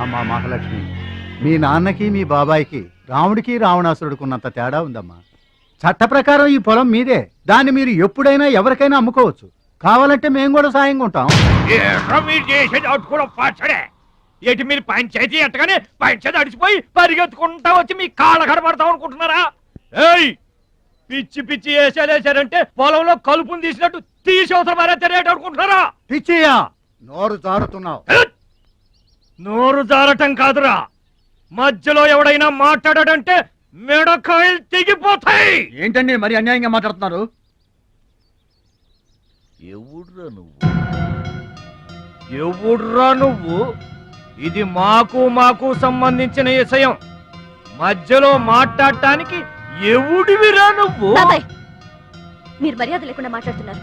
అమ్మా మహాలక్ష్మి, మీ నాన్నకి మీ బాబాయికి రాముడికి రావణాసురుడికి ఉన్నంత తేడా ఉందమ్మా. చట్ట ప్రకారం ఈ పొలం మీదే. దాన్ని మీరు ఎప్పుడైనా ఎవరికైనా అమ్ముకోవచ్చు. కావాలంటే మేము కూడా సాయంగా ఉంటాం. ఏంటి మీరు పంచాయతీ ఎట్టగానే పంచాయతీ అడిచిపోయి పరిగెత్తుకుంటా వచ్చి మీ కాళ్ళ కనబడతాం అనుకుంటున్నారా? ఏయ్, పిచ్చి పిచ్చి వేసారంటే పొలంలో కలుపుని తీసినట్టు తీసి అవసరం మారేట అనుకుంటున్నారా? పిచ్చియా, నోరు జారుతున్నావు. నోరు జారటం కాదురా, మధ్యలో ఎవడైనా మాట్లాడాడంటే మెడకాయలు తెగిపోతాయి. ఏంటండి మరి అన్యాయంగా మాట్లాడుతున్నారు? ఎవడ్రా నువ్వు? ఇది మాకు సంబంధించిన విషయం. మధ్యలో మాట్లాడటానికి ఎవడివిరా నువ్వు? మీరు మర్యాద లేకుండా మాట్లాడుతున్నారు.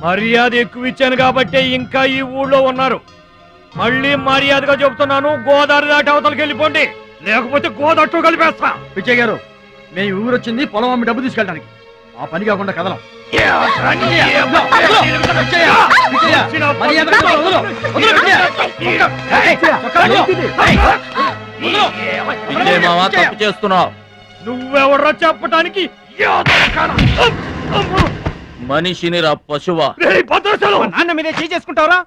మర్యాద ఎక్కువ ఇచ్చాను కాబట్టే ఇంకా ఈ ఊళ్ళో ఉన్నారు. మళ్ళీ మర్యాదగా చెబుతున్నాను, గోదావరి దాటి అవతలకి వెళ్ళిపోండి, లేకపోతే గోదట్టు కలిపేస్తా. పిచ్చయ్య గారు, మేము ఊరు వచ్చింది పొలం అమ్మి డబ్బు తీసుకెళ్ళడానికి. ఆ పని కాకుండా కదలం. చేస్తున్నావు నువ్వెవర్రా చెప్పటానికి? మనిషిని రా పశువా. నాన్న మీదే చేసుకుంటావరా?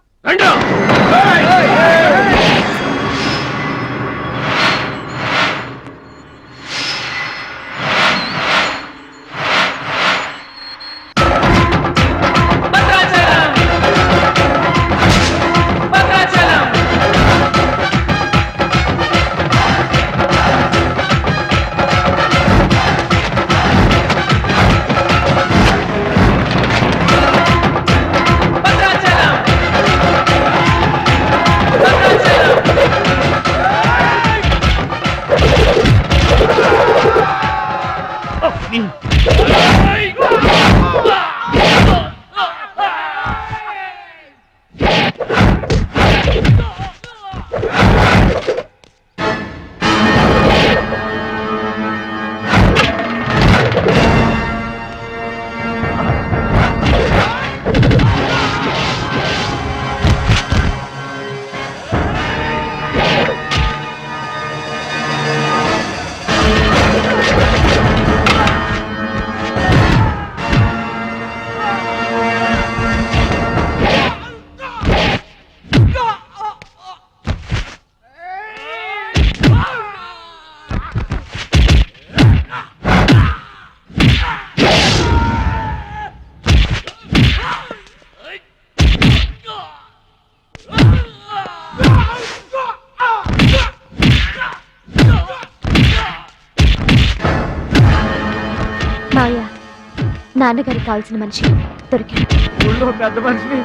నాన్నగారికి కావాల్సిన మనిషి దొరికాడు. ఊళ్ళో పెద్ద మనిషిని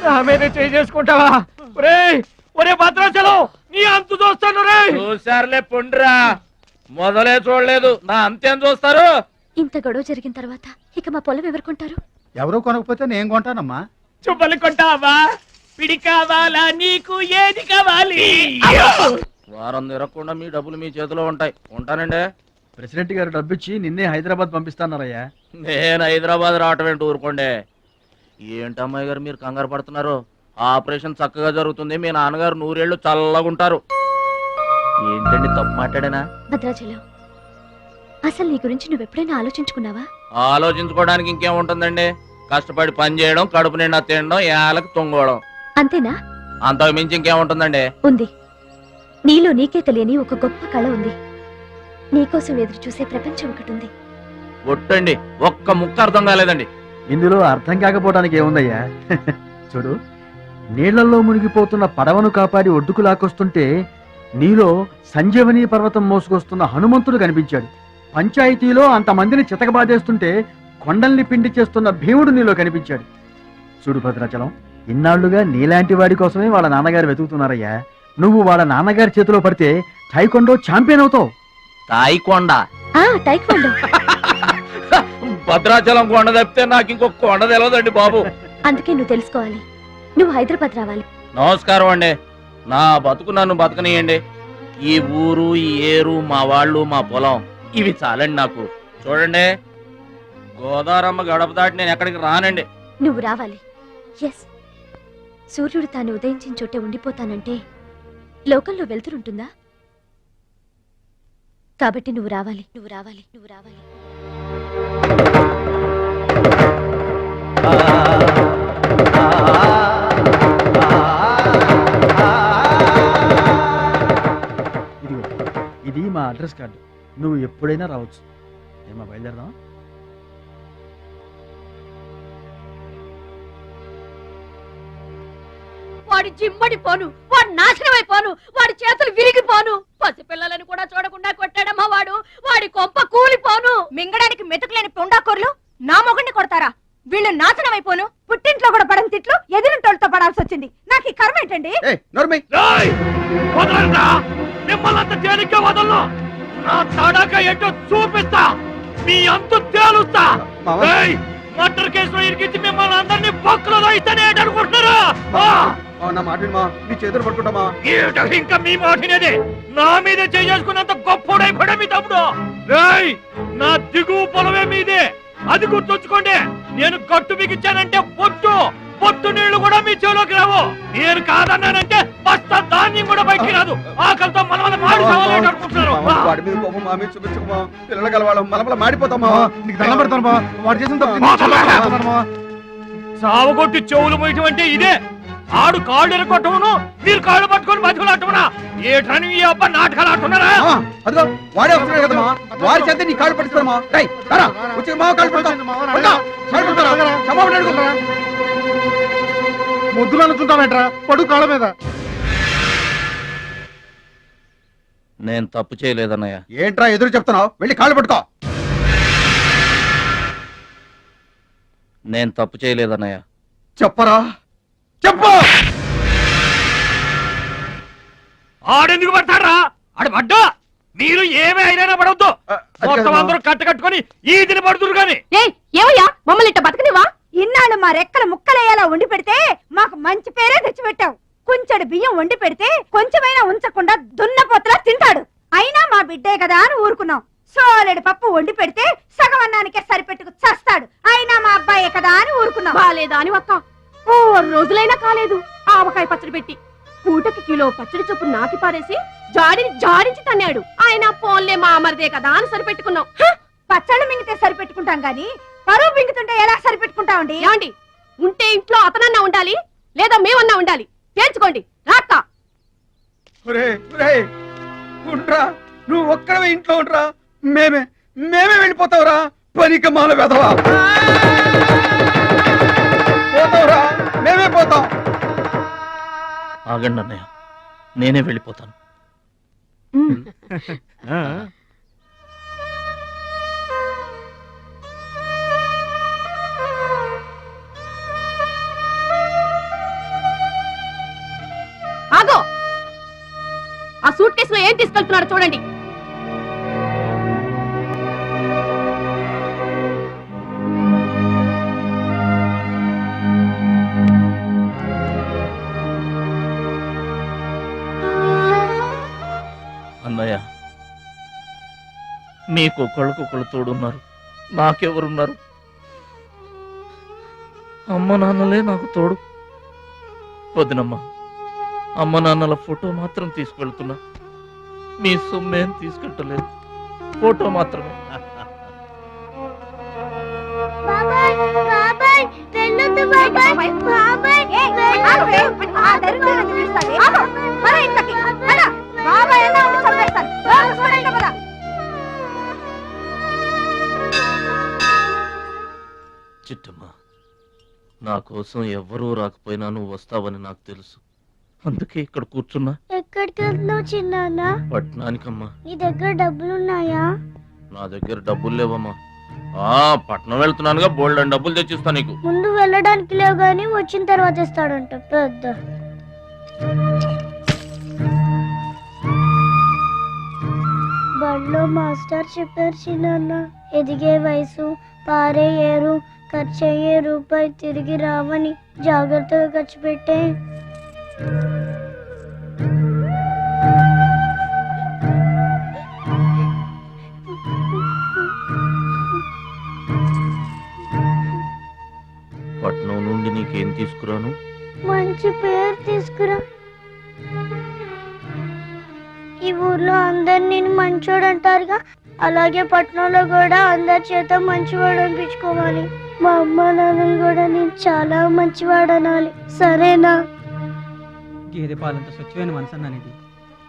నా మీద చేసుకుంటావా? ఒరే భద్రాచలం, నీ అంతు చూస్తాను. రే చూసారులే పొండ్రా, మొదలే చూడలేదు, నా అంతేం చూస్తారు? ఇంత గొడవ జరిగిన తర్వాత ఇక మా పొలం ఎవరు కొంటారు? ఎవరో కొనకపోతే నేను కొంటానమ్మా. చుబ్బలు కొంటావా? పిడి కావాలా? నీకు ఏది కావాలి? వారం తిరగకుండా మీ డబ్బులు మీ చేతిలో ఉంటాయి. ఉంటానండి. ప్రెసిడెంట్ గారు డబ్బిచ్చి నిన్నే హైదరాబాద్ పంపిస్తాన్నారయ్యా. నేను హైదరాబాద్ రావటం ఏంటి, ఊరుకోండి. ఏంటమ్మాయి గారు మీరు కంగారు పడుతున్నారు? ఆపరేషన్ చక్కగా జరుగుతుంది, మీ నాన్నగారు 100 ఏళ్ళు చల్లగుంటారు. ఏంటండి తప్పు మాట్లాడేనా? భద్రాచలం, అసలు నీ గురించి నువ్వెప్పుడైనా ఆలోచించుకున్నావా? ఆలోచించుకోవడానికి ఇంకేం ఉంటుందండి? కష్టపడి పని చేయడం, కడుపు నిండా తినడం, ఏళ్ళకి తొంగోవడం, అంతేనా? అంతకు మించి ఇంకేముంటుందండి? ఉంది. నీలో నీకే తెలియని ఒక గొప్ప కళ ఉంది. నీకోసం ఎదురు చూసే ప్రపంచం ఒకటి ఉంది. ఒట్టండి, ఒక్క ముక్క అర్థం కాలేదండి. ఇందులో అర్థం కాకపోవడానికి ఏముందయ్యా? చూడు, నీళ్లలో మునిగిపోతున్న పడవను కాపాడి ఒడ్డుకు లాక్కొస్తుంటే నీలో సంజీవని పర్వతం మోసుకొస్తున్న హనుమంతుడు కనిపించాడు. పంచాయతీలో అంతమందిని చితకబాదేస్తుంటే కొండల్ని పిండి చేస్తున్న భీముడు నీలో కనిపించాడు. చూడు భద్రాచలం, ఇన్నాళ్లుగా నీలాంటి వాడి కోసమే వాళ్ళ నాన్నగారు వెతుకుతున్నారయ్యా. నువ్వు వాళ్ళ నాన్నగారి చేతిలో పడితే టైకొండో ఛాంపియన్ అవుతావు. టైక్వాండో. భద్రాచలం కొండ తప్పితే నాకు ఇంకొక కొండ తెలియదండి బాబు. అందుకే నువ్వు తెలుసుకోవాలి. నువ్వు హైదరాబాద్ రావాలి. నమస్కారం అండి, నా బతుకు నన్ను బతకనియండి. ఈ ఊరు, ఈ ఏరు, మా వాళ్ళు, మా పొలం, ఇవి చాలండి నాకు. చూడండి, గోదావరమ్మ గడప దాటి నేను ఎక్కడికి రానండి. నువ్వు రావాలి. ఎస్, సూర్యుడు తాను ఉదయించిన చోటే ఉండిపోతానంటే లోకంలో వెళ్తుంటుందా? కాబట్టి నువ్వు రావాలి, నువ్వు రావాలి, నువ్వు రావాలి. ఇదిగో, ఇది మా అడ్రస్ కార్డు. నువ్వు ఎప్పుడైనా రావచ్చు. ఏమా బయలుదేరదాం? వాడి జిమ్మడి పోను, వాడు నాశనమైపోను, వాడి చేతులు విరిగిపోను. పసిపిల్లలను కూడా చూడకుండా కొట్టాడమ్మా వాడు. వాడి కొంప కూలిపోను. మింగడానికి మెతుకులేని పొండాకూరలు నా మొగుడిని కొడతారా? వీళ్ళు నాశనం అయిపోను. పుట్టింట్లో కూడా పడని తిట్లు ఎదిరింటోళ్ళతో పడాల్సి వచ్చింది. నాకు ఈ కర్మ ఏంటండి? ఏయ్! వదలండ్రా! మిమ్మల్ని అంత తేలిగ్గా వదలను. నా తడాక ఏంటో చూపిస్తా, మీ అంతు తేలుస్తా. ఏయ్! మర్డర్ కేసులో ఇరికించి మిమ్మల్ని అందరినీ బొక్కలో ఇస్తానే అనుకుంటున్నారా? నా మాట నీ చేతులు పట్టుకుంటామా? ఇంకా మీ మాటినేది నా మీద చేసుకున్నంత గొప్పోడైపోయా మీ తమ్ముడు. రేయ్, నా దిగువ పొలమే మీదే, అది గుర్తుంచుకోండి. నేను గట్టు బిగించానంటే పొట్టు నీళ్లు కూడా మీ చెవులోకి రావు. నేను కాదన్నానంటే బస్తా ధాన్యం కూడా బయటికి రాదు. ఆకలితో మన మాడి అనుకుంటున్నారు. వాడి మీద కోపం మా మీద చూపించకమా? పిల్లల గలవాళ్ళం మలమల మాడిపోతామా? నీకు దండం పెడతాను వాడు చేసిన సావగొట్టి చెవులు మొయ్యటం అంటే ఇదే. ఆడు కాళ్ళు ఎరగొట్టమును, మీరు కాళ్ళు పట్టుకొని బతుకులాటమునా? ఏటని ఈ అబ్బా నాటకాలు ఆడుతున్నారా? అదిగో వాడే వస్తున్నాడు కదమ్మా, వాడి చేత నీ కాళ్ళు పట్టిస్తామా? ముద్దులు అనుకుంటామేట్రా, పడు కాళ్ళ మీద. నేను తప్పు చేయలేదన్నయ్య. ఏంట్రా ఎదురు చెప్తున్నావు? వెళ్ళి కాళ్ళు పట్టుకో. నేను తప్పు చేయలేదన్నయ్య. చెప్పరా, చెప్పు. ఆడెందుకు పడతారా? ఆడు పడ్డా మీరు ఏమే అయినా పడవద్దు. మొత్తం అందరూ కట్టుకొని ఈదిని పడుతురు గాని. ఏమయ్యా మమ్మల్ని ఇట్ట బతకనివా? ఇన్నాళ్ళు మా రెక్కల ముక్కలయ్యేలా వండి పెడితే మాకు మంచి పేరే తెచ్చిపెట్టావు. కొంచెడు బియ్యం వండి పెడితే కొంచెమైనా ఉంచకుండా దున్నపోతలా తింటాడు. అయినా మా బిడ్డే కదా అని ఊరుకున్నాం. సోలెడు పప్పు వండి పెడితే సగం అన్నానికే సరిపెట్టుకు చస్తాడు. అయినా మా అబ్బాయే కదా అని ఊరుకున్నాం. బాలేదా అని ఒక్క 4 రోజులైనా కాలేదు ఆవకాయ పచ్చడి పెట్టి పూటకి కిలో పచ్చడి చొప్పు నాకి పారేసి జాడించి తన్నాడు. ఆయన పోన్లే మా అమరదే కదా అని సరిపెట్టుకున్నాం. పచ్చళ్ళు మింగితే సరిపెట్టుకుంటాం గాని పరువు మింగుతుంటే ఎలా సరిపెట్టుకుంటామండి? ఏమండి, ఉంటే ఇంట్లో అతనన్నా ఉండాలి, లేదా మేమన్నా ఉండాలి. తేల్చుకోండి. రాక్క ఉండ్రా, నువ్వు ఒక్కడవే ఇంట్లో ఉండ్రా. మేమే వెళ్ళిపోతావురా. పనికి మాల వెధవా, పోతావురా. మేమే పోతాం. ఆగండి అన్నయ్య, నేనే వెళ్ళిపోతాను. ఆగో, ఆ సూట్ కేసులో ఏం తీసుకెళ్తున్నారో చూడండి. అన్నయ్య, మీకు ఒకళ్ళకొకళ్ళు తోడున్నారు, నాకెవరున్నారు? అమ్మ నాన్నలే నాకు తోడు. వదినమ్మా, అమ్మ నాన్నల ఫోటో మాత్రం తీసుకెళ్తున్నా. మీ సొమ్మేం తీసుకెళ్ళలేదు, ఫోటో మాత్రమే. చిట్టమ్మా, నా కోసం ఎవ్వరూ రాకపోయినా నువ్వు వస్తావని నాకు తెలుసు. అందుకే ఇక్కడ కూర్చున్నా. ఎక్కడికి వెళ్తున్నావు చిన్నాన్న? పట్నానికమ్మా. నీ దగ్గర డబ్బులున్నాయా? నా దగ్గర డబ్బులు లేవమ్మా. పట్నం వెళ్తున్నానుగా, బోల్డ్ అని డబ్బులు తెచ్చిస్తా నీకు. ముందు వెళ్ళడానికి లేవు గాని వచ్చిన తర్వాత ఇస్తాడంట పెద్ద. బడిలో మాస్టర్ చెప్పారు చిన్నాన్న, ఎదిగే వయసు, పారే ఏరు, ఖర్చయ్యే రూపాయి తిరిగి రావని. జాగ్రత్తగా ఖర్చు పెట్టే. పట్నం నుండి నీకేం తీసుకురాను? మంచి పేరు తీసుకురా. ఈ ఊర్లో అందరు నేను మంచోడు అంటారుగా, అలాగే పట్టణంలో కూడా అందరి చేత మంచివాడు అనిపించుకోవాలి. మా అమ్మ నాన్నలు కూడా నేను చాలా మంచివాడు అనాలి, సరేనా? గేదె పాలంత స్వచ్ఛమైన మనసు అన్నానిది,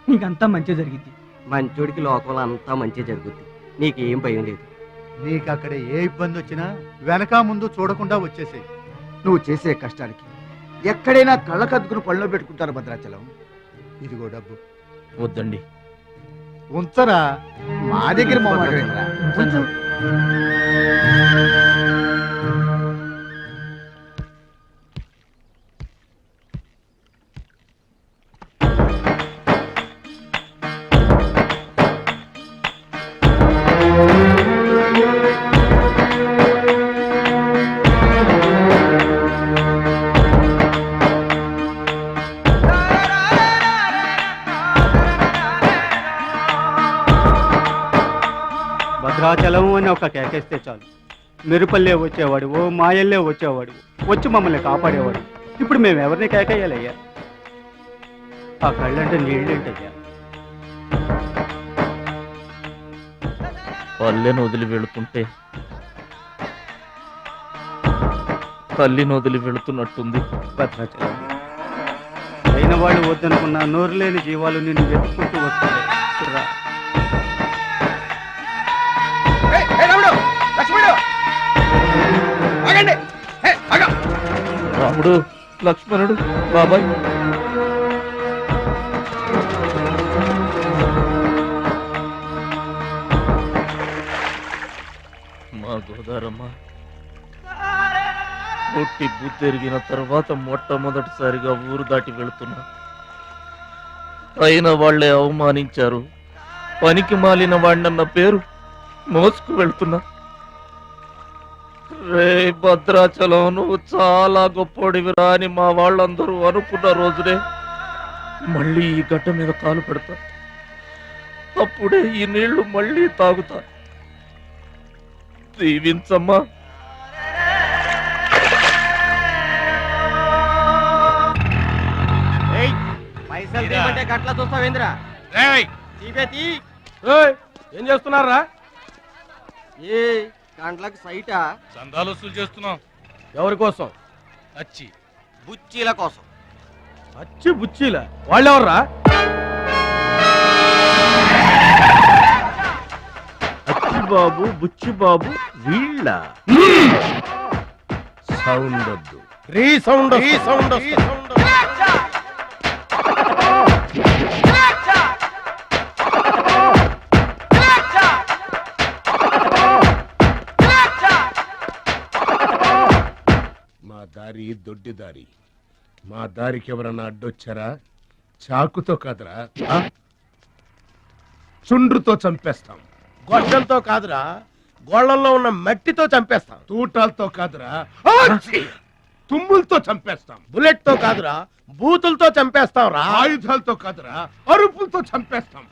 నీకంతా మంచి జరిగింది. మంచోడికి లోకంలో అంతా మంచి జరుగుద్ది, నీకేం భయం లేదు. నీకు అక్కడ ఏ ఇబ్బంది వచ్చినా వెనక ముందు చూడకుండా వచ్చేసేయ్. నువ్వు చేసే కష్టానికి ఎక్కడైనా కళ్ళకద్దుకుని పళ్ళలో పెట్టుకుంటారు భద్రాచలం. ఇదిగో డబ్బు వద్దండి. ఉంచరా. మా దగ్గర మొహమాట ఏంట్రా? కొంచెం. భద్రాచలం అని ఒక కేకేస్తే చాలు, మెరుపల్లే వచ్చేవాడు, ఓ మాయల్లే వచ్చేవాడు, వచ్చి మమ్మల్ని కాపాడేవాడు. ఇప్పుడు మేము ఎవరిని కేకేయాలయ్యా? ఆ కళ్ళంటే నీళ్ళేంటయ్యా? పల్లెను వదిలి వెళుతుంటే తల్లిని వదిలి వెళుతున్నట్టుంది. భద్రాచలం అయిన వాళ్ళు వద్దనుకున్న నోరు లేని జీవాలు నిన్ను వెతుక్కుంటూ వస్తాయి. రా. రాముడు, లక్ష్మణుడు, బాబాయ్. మా గోదారమ్మ పుట్టి బుద్ధెరిగిన తర్వాత మొట్టమొదటిసారిగా ఊరు దాటి వెళుతున్నా. అయిన వాళ్లే అవమానించారు. పనికి మాలిన వాడినన్న పేరు మోసుకు వెళ్తున్నా. రే భద్రాచలం, నువ్వు చాలా గొప్పోడివిరా అని మా వాళ్ళందరూ అనుకున్న రోజునే మళ్ళీ ఈ గడ్డ మీద కాలు పెడతా. అప్పుడే ఈ నీళ్లు మళ్ళీ తాగుతా. దీవించమ్మా. గట్లా చూస్తావేంద్రా? ఏం చేస్తున్నారా? ఏ గంటలకు సైటా? చందాలు వసూలు చేస్తున్నాం. ఎవరి కోసం? అచ్చి బుచ్చీల కోసం. అచ్చి బుచ్చీల వాళ్ళెవర్రా? అచ్చి బాబు, బుచ్చి బాబు వీళ్ళ. సౌండ్ వద్దు, రీసౌండ్ రీసౌండ్. మా దారి దొడ్డి దారి. మా దారికి ఎవరన్నా అడ్డొచ్చారా? చాకుతో కాదురా, చుండ్రుతో చంపేస్తాం. గొడ్డలతో కాదురా, గోళ్లలో ఉన్న మట్టితో చంపేస్తాం. తూటాలతో కాదురా, తుమ్ములతో చంపేస్తాం. బుల్లెట్ తో కాదురా, బూతులతో చంపేస్తాం రా. ఆయుధాలతో కాదురా, అరుపులతో చంపేస్తాం.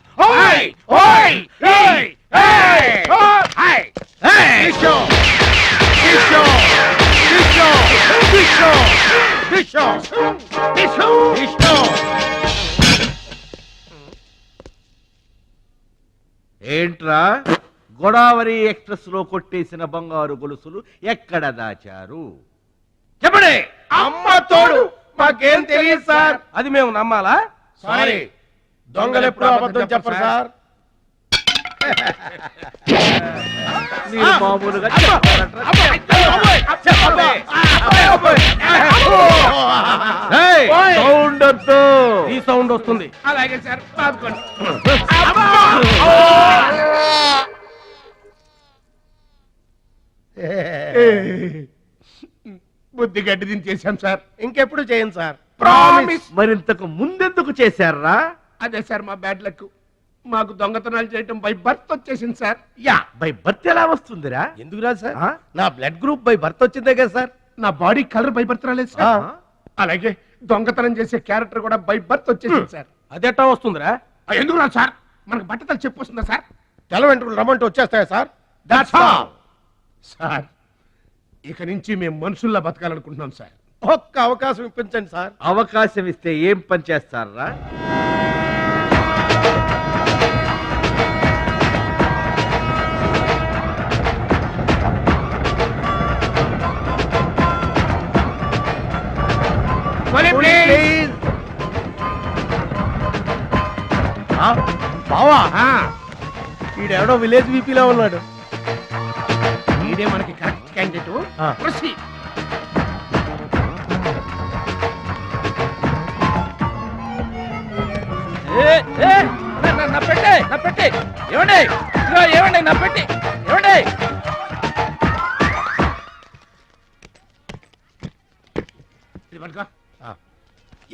ఏంట్రా, గోదావరి ఎక్స్ప్రెస్ లో కొట్టేసిన బంగారు గొలుసులు ఎక్కడ దాచారు? చెప్పండి. అమ్మ తోడు, మాకేం తెలియదు సార్. అది మేము నమ్మాలా? సారీ, దొంగలు ఎప్పుడు అబద్ధం చెప్పరు సార్. మీరు మామూలుగా సౌండ్ వద్దు. ఈ సౌండ్ వస్తుంది. అలాగే సార్, బాదుకోండి. బుద్ధి గడ్డి దించేశాం సార్. ఇంకెప్పుడు చేయండి సార్. ప్రామిస్. మరింతకు ముందెందుకు చేశారా? అదే సార్ మా బ్యాడ్ లక్. మాకు దొంగతనాలు చేయటం బై బర్త్ వచ్చేసింది సార్. బై బర్త్ ఎలా వస్తుందిరా? ఎందుకు రాదు సార్? ఆ? నా బ్లడ్ గ్రూప్ బై బర్త్ వచ్చిందే కదా సార్. నా బాడీ కలర్ బై బర్త్ రాలేదు సార్. అలాగే దొంగతనం చేసే క్యారెక్టర్ కూడా బై బర్త్ వచ్చేసింది సార్. అదెట్టా వస్తుందిరా? ఎందుకు రాదు సార్? మనకు బట్టతలు చెప్పు వస్తుందా సార్? తెల్ల వెంట్రుకలు రమ్మంటే వచ్చేస్తాయా సార్? That's all sir. ఇక నుంచి మేము మనుషుల్లా బతకాలనుకుంటున్నాం సార్. ఒక్క అవకాశం ఇప్పించండి సార్. అవకాశం ఇస్తే ఏం పని చేస్తారా? బావా ఈడెవడో విలేజ్ వీపీలో ఉన్నాడు. ఇదే మనకి కరెక్ట్ క్యాండిడేట్. Proceed. నా పెట్టే ఏమండి ఇదిగో ఏమండి నా పెట్టి ఏమండి ఇది పట్టుకో.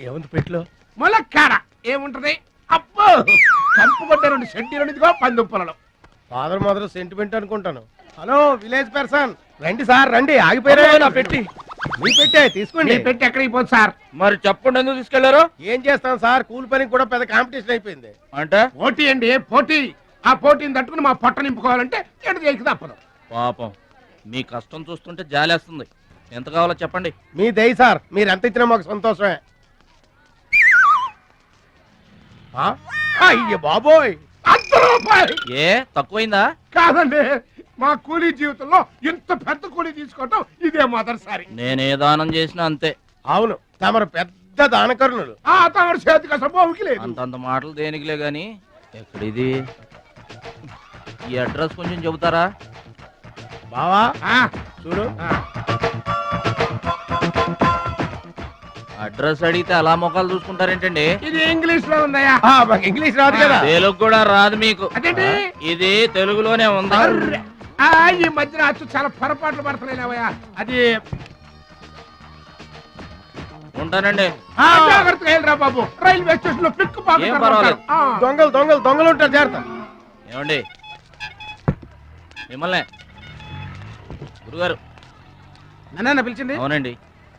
ఏముంది పెట్లో? ములక్కాడ ఏముంటది? అబ్బో కంపు కొట్టే 2 సెంటీలు ఇదిగో పందుప్పలలో. ఫాదర్ మదర్ సెంటిమెంట్ అనుకుంటాను. హలో విలేజ్ పర్సన్, రండి సార్ రండి. ఆగిపోయారా నా పెట్టి? మీ పెట్టే తీసుకోండి. పెట్టి ఎక్కడికి పోదు సార్? మరి చెప్పండి ఎందుకు తీసుకెళ్లారు? ఏం చేస్తాం సార్, కూలి పనికి కూడా పెద్ద కాంపిటీషన్ అయిపోయింది. అంటే పోటీ అండి, పోటీ. ఆ పోటీని తట్టుకుని మా పొట్ట నింపుకోవాలంటే ఎటు చేయకు తప్పదు. పాపం మీ కష్టం చూస్తుంటే జాలేస్తుంది. ఎంత కావాలో చెప్పండి. మీ దయ సార్, మీరు ఎంత ఇచ్చినా మాకు సంతోషమే. అయ్య బాబోయ్, ₹100. ఏ తక్కువైందా? కాదండి, మా కూలీ జీవితంలో ఇంత పెద్ద కూలీ తీసుకోవటం ఇదే మొదటిసారి. నేనే దానం చేసినా అంతే. అవును, తమరు పెద్ద దానకరుణులు. ఆ తమరి చేతికి అసలు బావుకి లేదు. అంతంత మాటలు దేనికిలే గాని ఎక్కడిది? ఈ అడ్రస్ కొంచెం చెబుతారా? బావా ఆ, చూడు, అడ్రస్ అడిగితే అలా మొక్కలు చూసుకుంటారేంటండి? ఇది ఇంగ్లీష్ లో ఉందయ్యా. మాకు ఇంగ్లీష్ రాదు కదా. తెలుగు కూడా రాదు మీకు? అదేంటి? ఇది తెలుగులోనే ఉంది. అర్రె. ఈ మధ్యన అచ్చు చాలా పొరపాట్లు పడుతున్నాయా. అది ఉంటానండి. జాగ్రత్తగా వెళ్ళరా బాబు. రైల్వే స్టేషన్ లో పిక్ ఏం పర్వాలేదు. దొంగలు ఉంటారు, జాగ్రత్త. ఏమండి మిమ్మల్ని గురుగారు? నన్న పిలిచింది? అవునండి.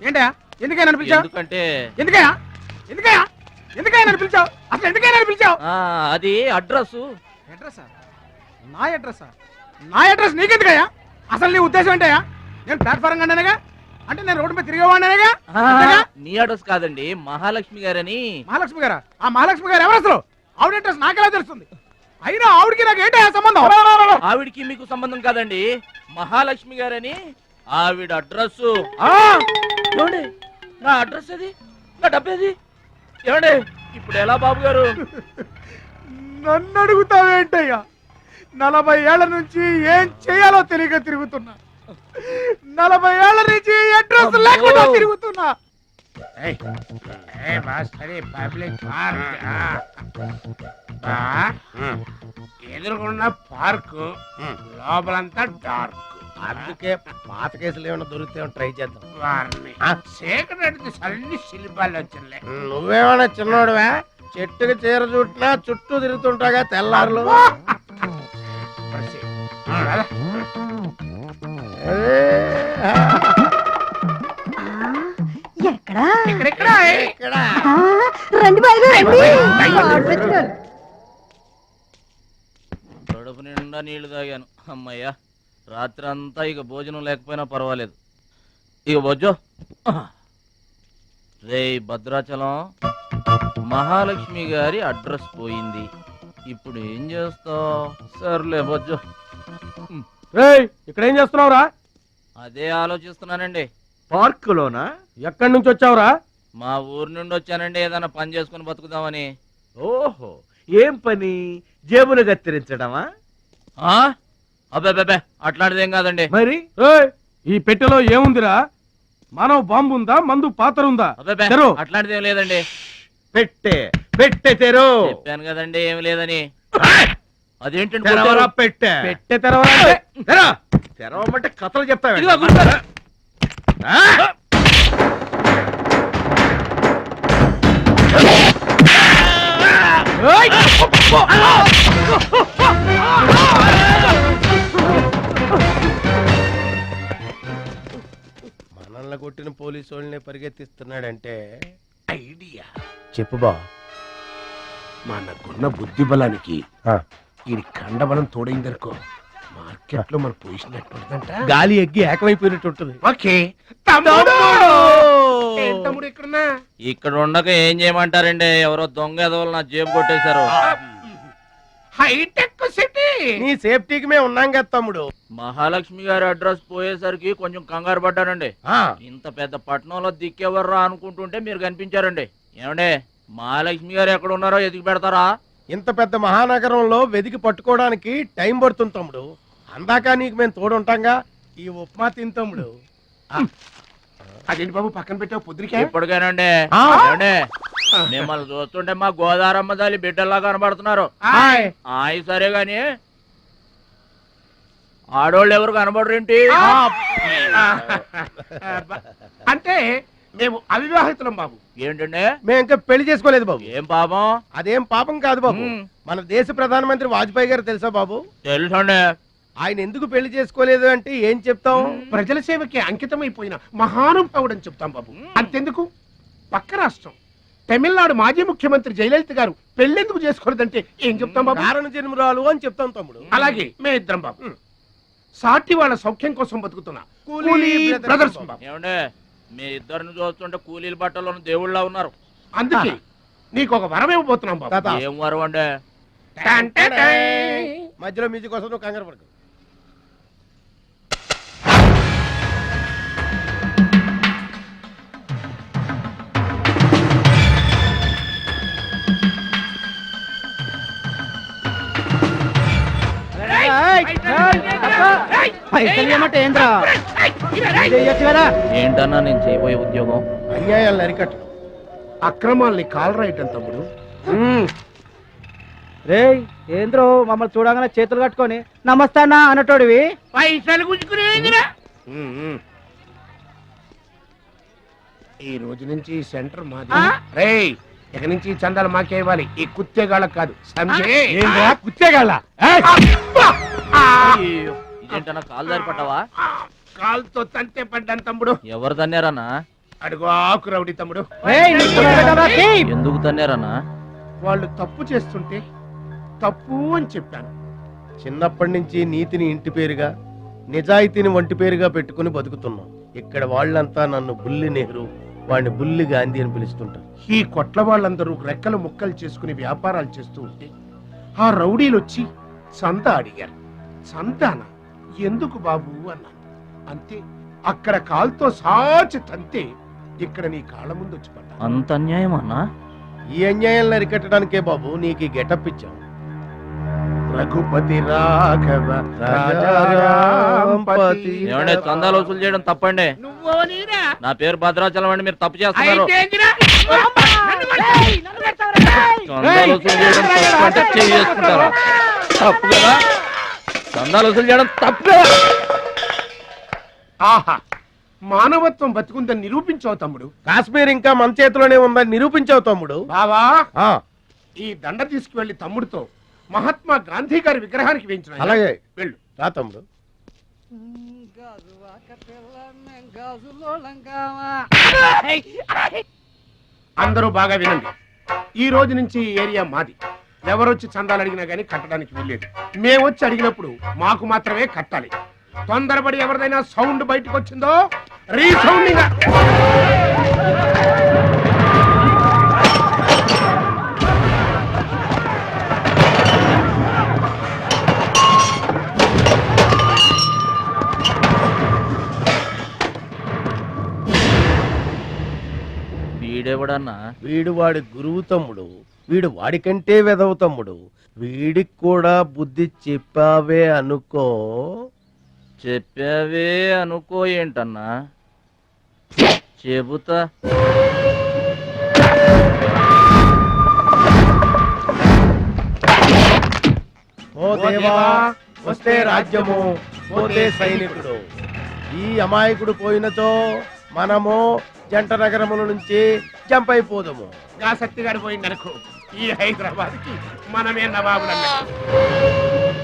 ఏంటా ఎందుకైనా పిలిచావు? ఎందుకంటే ఎందుకయ్యా నన్ను పిలిచావు? అసలు ఎందుకైనా పిలిచావు? అది అడ్రస్. అడ్రస్సా? నా అడ్రస్సా? నా అడ్రస్ నీకెందుకయ్యా? అసలు నీ ఉద్దేశం ఏంటయ్యా? నేను ప్లాట్ఫారం కండానగా, అంటే నేను రోడ్డు మీద తిరిగేవాడినగా. నీ అడ్రస్ కాదండి, మహాలక్ష్మి గారని. మహాలక్ష్మి గారా? ఆ మహాలక్ష్మి గారు ఎవరు అసలు? ఆవిడ అడ్రస్ నాకెలా తెలుస్తుంది? అయినా ఆవిడకి నాకు ఏంటయ్యా సంబంధం? ఆవిడికి మీకు సంబంధం కాదండి, మహాలక్ష్మి గారని ఆవిడ అడ్రస్. ఏమండి నా అడ్రస్ అది, నా డబ్బేది? ఏమండి ఇప్పుడు ఎలా బాబు గారు? నన్ను అడుగుతావేంటయ్యా? 40 ఏళ్ల నుంచి ఏం చేయాలో తెలియక తిరుగుతున్నా. 40 ఏళ్ల నుంచి అడ్రస్ లేకుండా తిరుగుతున్నా. ఎదురుకున్న పార్క్ లోపలంతా డార్క్. అందుకే పాత కేసులు ఏమైనా దొరికితే ట్రై చేద్దాం. వారిని సేకరెడ్డి అన్ని శిల్పాలు వచ్చినాయి. నువ్వేమైనా చిన్నోడువా? చెట్టుకి చీర చుట్టినా చుట్టూ తిరుగుతుంటాగా తెల్లారులు. రండి బాబు రండి. కడుపు నిండా నీళ్లు తాగాను. అమ్మయ్యా, రాత్రి అంతా ఇక భోజనం లేకపోయినా పర్వాలేదు. ఇక బొజ్జో. రే భద్రాచలం, మహాలక్ష్మి గారి అడ్రస్ పోయింది. ఇప్పుడు ఏం చేస్తావు? సర్లే బొజ్జో. ఇక్కడ ఏం చేస్తున్నావురా? అదే ఆలోచిస్తున్నానండి. పార్కులోనా? ఎక్కడి నుంచి వచ్చావురా? మా ఊరు నుండి వచ్చానండి, ఏదైనా పని చేసుకుని బతుకుదామని. ఓహో, ఏం పని? జేబులు కత్తిరించడమా? అబ్బే అట్లాంటిదేం కాదండి. మరి ఈ పెట్టెలో ఏముందిరా? మానవ బాంబు ఉందా? మందు పాత్ర ఉందా? అబ్బే తెరో. అట్లాంటిదేం లేదండి. పెట్టె తెరో. చెప్పాను కదండి ఏమి లేదని. అదేంటండి తెరవరా పెట్టె. పెట్టె తెరవాలంటే తెరవమంటే కథలు చెప్తావు. ఇదిగో గురుగారు. మనల్ని కొట్టిన పోలీసు వాళ్ళని పరిగెత్తిస్తున్నాడంటే ఐడియా చెప్పు బా. మనకున్న బుద్ధి బలానికి ఈ కండబలం తోడైందనుకో, మార్కెట్ లో మన పొజిషన్ ఎట్టుందంట. గాలి ఎగ్గి ఏకమైపోయినట్టు ఉంటుంది. ఓకే తమ్ముడు. తమ్ముడు ఎక్కడున్నా? ఇక్కడ ఉండక ఏం చేయమంటారండి? ఎవరో దొంగ ఎదవలు నా జేబు కొట్టేశారు. హైటెక్ సిటీ. నీ సేఫ్టీకి మేము ఉన్నాం కదా తమ్ముడు. మహాలక్ష్మి గారి అడ్రస్ పోయేసరికి కొంచెం కంగారు పడ్డానండి. ఇంత పెద్ద పట్టణంలో దిక్కెవర్రా అనుకుంటుంటే మీరు కనిపించారండి. ఏమండే, మహాలక్ష్మి గారు ఎక్కడ ఉన్నారో ఎదిగి పెడతారా? ఇంత పెద్ద మహానగరంలో వెతికి పట్టుకోవడానికి టైం పడుతుంది తమ్ముడు. అందాక నీకు మేము తోడుంటాంగా. ఈ ఉప్మా తిని తమ్ముడు. అదేంటి బాబు పక్కన పెట్టావు పొద్దురికే? ఇప్పటికేనండి ఆ. ఏమండి? మిమ్మల్ని చూస్తుంటే మా గోదారమ్మ తల్లి బిడ్డల్లా కనబడుతున్నారు. ఆయి సరే గాని ఆడోళ్ళు ఎవరు కనబడరేంటి? అంటే మేము అవివాహితులం బాబు. ఏంటండి? మేము ఇంకా పెళ్లి చేసుకోలేదు బాబు. ఏం పాపం? అదేం పాపం కాదు బాబు. మన దేశ ప్రధానమంత్రి వాజ్పేయి గారు తెలుసా బాబు? తెలుసండి. ఆయన ఎందుకు పెళ్లి చేసుకోలేదు అంటే ఏం చెప్తాం? ప్రజల సేవకి అంకితమైపోయిన మహానుభావుడు అని చెప్తాం బాబు. అంతెందుకు, పక్క రాష్ట్రం తమిళనాడు మాజీ ముఖ్యమంత్రి జయలలిత గారు పెళ్ళెందుకు చేసుకోలేదంటే ఏం చెప్తాం బాబు? కారణ జన్మరాలు అని చెప్తాం తమ్ముడు. అలాగే మేమిద్దరం బాబు సాటి వాళ్ళ సౌఖ్యం కోసం బతుకుతున్నా కూలీ బ్రదర్స్ బాబు. ఏమండి? మీ ఇద్దరిని చూస్తుంటే కూలీల బట్టలో దేవుళ్ళ ఉన్నారు. అందుకే నీకు ఒక వరం ఇవ్వబోతున్నాం బాబు. తాత. ఏం వరం అండి? టన్ టన్ టన్. మధ్యలో మ్యూజిక్ కోసం నువ్వు కంగారు పడకు. ఏంటన్నా నేను చేయబోయే ఉద్యోగం? అన్యాయాలను అరికట్టు. అక్రమాల్ని కాలరాయటం తమ్ముడు. రే ఏంద్రో మమ్మల్ని చూడగానే చేతులు కట్టుకొని నమస్తానా అన్నటోడివి. పైసలు గుంజుకునేదిరా. ఈ రోజు నుంచి సెంటర్ మాది. రేయ్ ఇక నుంచి ఈ చందాలు మాకే ఇవ్వాలి, ఈ కుత్తేగాళ్ళకి కాదు. కుత్తేగాళ్ళ ఇదేంటన్నా కాలు దారి పడ్డావా? కాలుతో తంతే పడ్డాను తమ్ముడు. ఎవరు తన్నారన్నా? అడుగు ఆకు రౌడీ తమ్ముడు. ఎందుకు తన్నారన్నా? వాళ్ళు తప్పు చేస్తుంటే తప్పు అని చెప్పాను. చిన్నప్పటి నుంచి నీతిని ఇంటి పేరుగా, నిజాయితీని వంటి పేరుగా పెట్టుకుని బతుకుతున్నాం. ఇక్కడ వాళ్ళంతా నన్ను బుల్లి నెహ్రూ, వాడిని బుల్లి గాంధీ అని పిలుస్తుంటారు. ఈ కొట్ల వాళ్ళందరూ రెక్కలు ముక్కలు చేసుకుని వ్యాపారాలు చేస్తూ ఉంటే ఆ రౌడీలు వచ్చి సంత అడిగారు. సంతానా? ఎందుకు బాబు అన్నాను. అంతే, అక్కడ కాలుతో సాచి తంతే ఇక్కడ నీ కాళ్ళ ముందు వచ్చి పడ్డా. అంత అన్యాయం అన్నా? ఈ అన్యాయాలను అరికట్టడానికే బాబు నీకు ఈ గెటప్ ఇచ్చాం. రఘుపతి రాఘవ రాజారాంపతి. ఏమంటే చందాలు వసూలు చేయడం తప్పండి. నా పేరు భద్రాచలం అండి, మీరు తప్పు చేస్తున్నారు. చందాలు వసూలు చేయడం తప్పు అంటే చేసుకుంటారా? తప్పు కదా? చందాలు వసూలు చేయడం తప్పు కదా? ఆహా, మానవత్వం బతుకుందని నిరూపించావు తమ్ముడు. కాశ్మీర్ ఇంకా మన చేతిలోనే ఉందని నిరూపించావు తమ్ముడు. బావా, ఆ, ఈ దండ తీసుకువెళ్లి తమ్ముడితో మహాత్మా గాంధీ గారి విగ్రహానికి వేయించిన. అలాగే వెళ్ళు. రా తమ్ముడు. అందరూ బాగా వినండి. ఈ రోజు నుంచి ఈ ఏరియా మాది. ఎవరొచ్చి చందాలు అడిగినా గానీ కట్టడానికి వీల్లేదు. మేమొచ్చి అడిగినప్పుడు మాకు మాత్రమే కట్టాలి. తొందరపడి ఎవరిదైనా సౌండ్ బయటకు వచ్చిందో రీసౌండింగ్. వీడెవడన్నా? వీడు వాడి గురువు తమ్ముడు. వీడు వాడికంటే వెదవ తమ్ముడు. వీడికి కూడా బుద్ధి చెప్పావే అనుకో. చెప్పావే అనుకో ఏంటన్నా? చెబుతా. ఓ దేవా, వస్తే రాజ్యము, పోతే సైనికుడు. ఈ అమాయకుడు పోయినచో మనము జంట నగరముల నుంచి జంపైపోదము. గా శక్తిగాడు పోయిందనుకో, ఈ హైదరాబాద్ కి మనమే నవాబులన్నట్టు.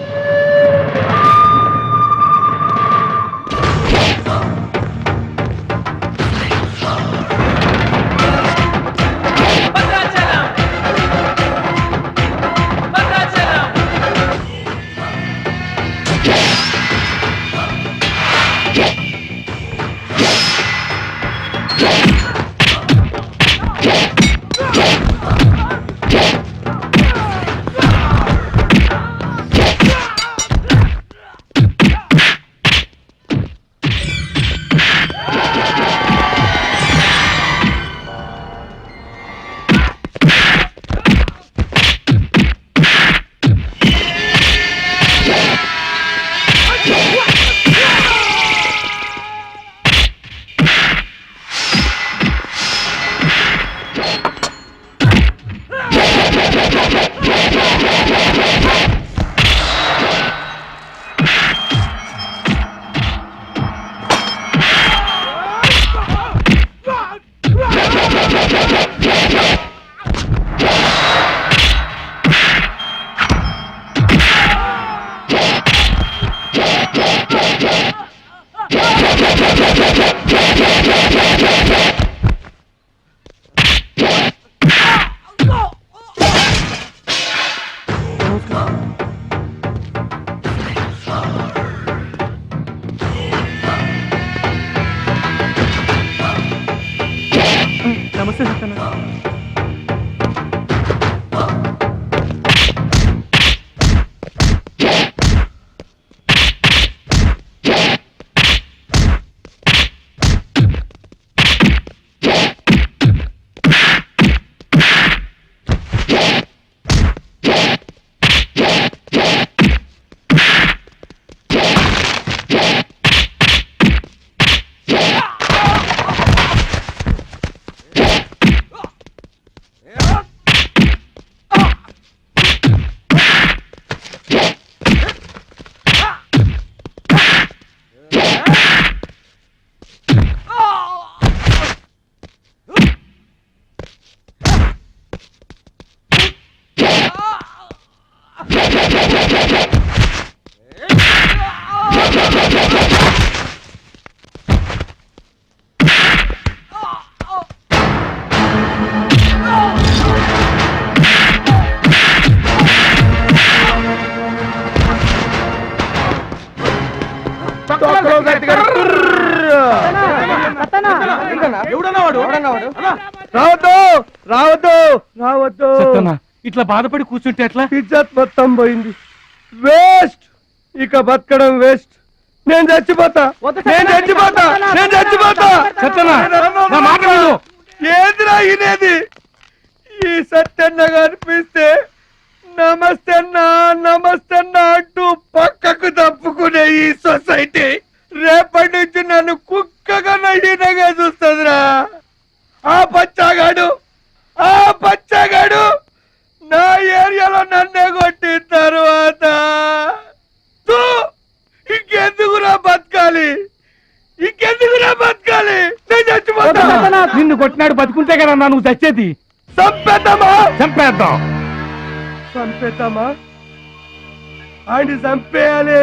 రావద్దు రావద్దు రావద్దు ఇట్లా బాధపడి కూర్చుంటే ఎట్లా? ఇజ్జత్ మొత్తం పోయింది. వేస్ట్, ఇక బతకడం వేస్ట్. నేను చచ్చిపోతా, నేను చచ్చిపోతా, నేను చచ్చిపోతా. ఏందిరా ఇనేది? ఈ సత్యన్న కనిపిస్తే నమస్తే అన్నా నమస్తే అన్నా అంటూ పక్కకు తప్పుకునే ఈ సొసైటీ రేపటి నుంచి నన్ను కుక్కగా నయ్యనగా చూస్తుందిరా. ఆ పచ్చాగాడు నా ఏరియాలో నన్నే కొట్టిన తర్వాత ఇంకెందుకురా బతకాలి, ఇంకెందుకురా బతకాలి? నేను చచ్చిపోతా. నిన్ను కొట్టినాడు బతుకుంటే కదా నువ్వు చచ్చేది. చంపేద్దామా? చంపేద్దాం. చంపేద్దామా? ఆయన చంపేయాలి.